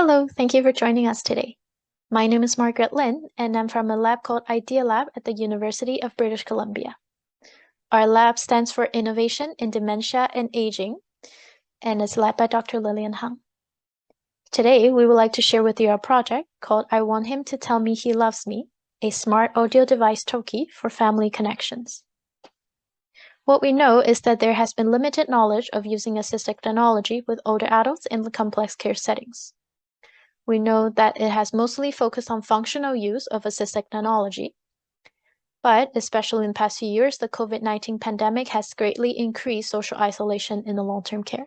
Hello, thank you for joining us today. My name is Margaret Lin, and I'm from a lab called Idea Lab at the University of British Columbia. Our lab stands for Innovation in Dementia and Aging, and is led by Dr. Lillian HUNG. Today, we would like to share with you our project called I Want Him to Tell Me He Loves Me, a smart audio device Tochie for family connections. What we know is that there has been limited knowledge of using assistive technology with older adults in the complex care settings. We know that it has mostly focused on functional use of assistive technology, but especially in the past few years, the COVID-19 pandemic has greatly increased social isolation in the long-term care.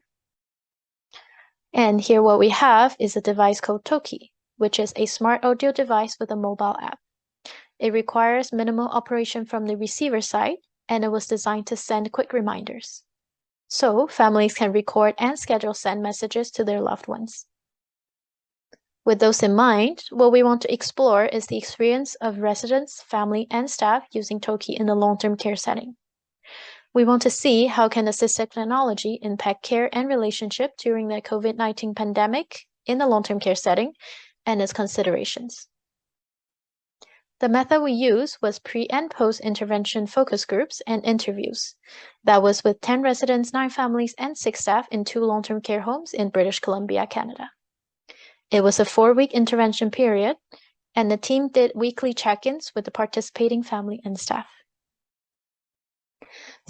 And here what we have is a device called Tochie, which is a smart audio device with a mobile app. It requires minimal operation from the receiver side, and it was designed to send quick reminders. So families can record and schedule send messages to their loved ones. With those in mind, what we want to explore is the experience of residents, family, and staff using Tochie in the long-term care setting. We want to see how can assistive technology impact care and relationship during the COVID-19 pandemic in the long-term care setting and its considerations. The method we used was pre- and post-intervention focus groups and interviews. That was with 10 residents, 9 families, and 6 staff in 2 long-term care homes in British Columbia, Canada. It was a 4-week intervention period, and the team did weekly check-ins with the participating family and staff.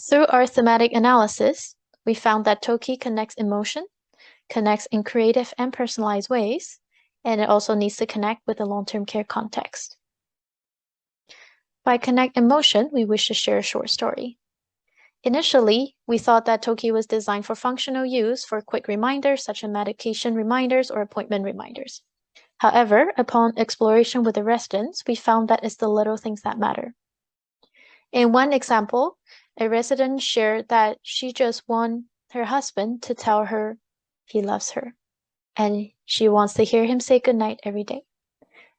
Through our thematic analysis, we found that Tochie connects emotion, connects in creative and personalized ways, and it also needs to connect with the long-term care context. By connect emotion, we wish to share a short story. Initially, we thought that Tochie was designed for functional use for quick reminders such as medication reminders or appointment reminders. However, upon exploration with the residents, we found that it's the little things that matter. In one example, a resident shared that she just wants her husband to tell her he loves her, and she wants to hear him say goodnight every day.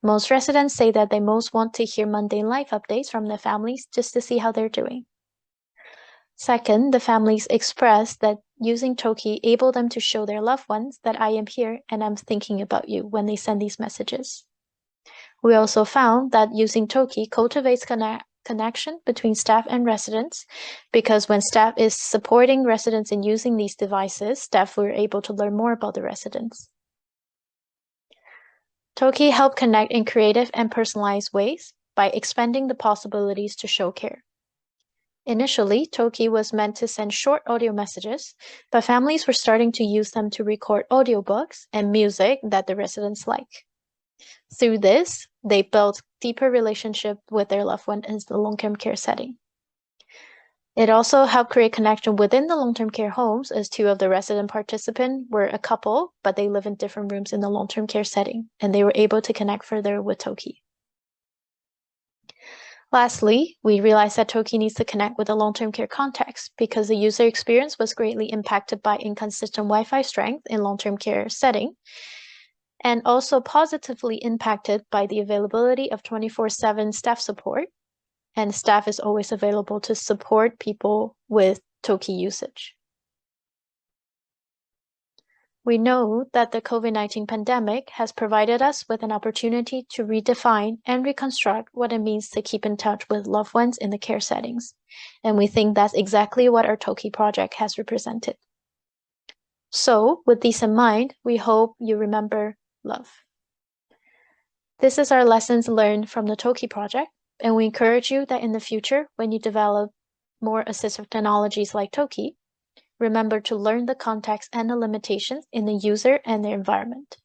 Most residents say that they most want to hear mundane life updates from their families just to see how they're doing. Second, the families expressed that using Tochie enabled them to show their loved ones that I am here and I'm thinking about you when they send these messages. We also found that using Tochie cultivates connection between staff and residents, because when staff is supporting residents in using these devices, staff were able to learn more about the residents. Tochie helped connect in creative and personalized ways by expanding the possibilities to show care. Initially, Tochie was meant to send short audio messages, but families were starting to use them to record audiobooks and music that the residents like. Through this, they built deeper relationship with their loved one in the long-term care setting. It also helped create connection within the long-term care homes, as 2 of the resident participants were a couple, but they live in different rooms in the long-term care setting, and they were able to connect further with Tochie. Lastly, we realized that Tochie needs to connect with the long-term care context because the user experience was greatly impacted by inconsistent Wi-Fi strength in long-term care setting, and also positively impacted by the availability of 24/7 staff support, and staff is always available to support people with Tochie usage. We know that the COVID-19 pandemic has provided us with an opportunity to redefine and reconstruct what it means to keep in touch with loved ones in the care settings, and we think that's exactly what our Tochie project has represented. So, with these in mind, we hope you remember love. This is our lessons learned from the Tochie project, and we encourage you that in the future, when you develop more assistive technologies like Tochie, remember to learn the context and the limitations in the user and their environment.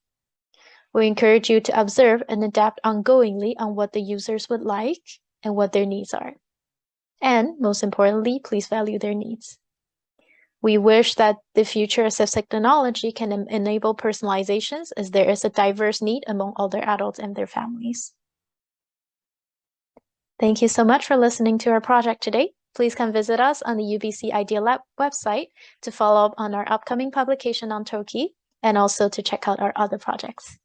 We encourage you to observe and adapt ongoingly on what the users would like and what their needs are. And most importantly, please value their needs. We wish that the future assistive technology can enable personalizations, as there is a diverse need among older adults and their families. Thank you so much for listening to our project today. Please come visit us on the UBC Idea Lab website to follow up on our upcoming publication on Tochie and also to check out our other projects.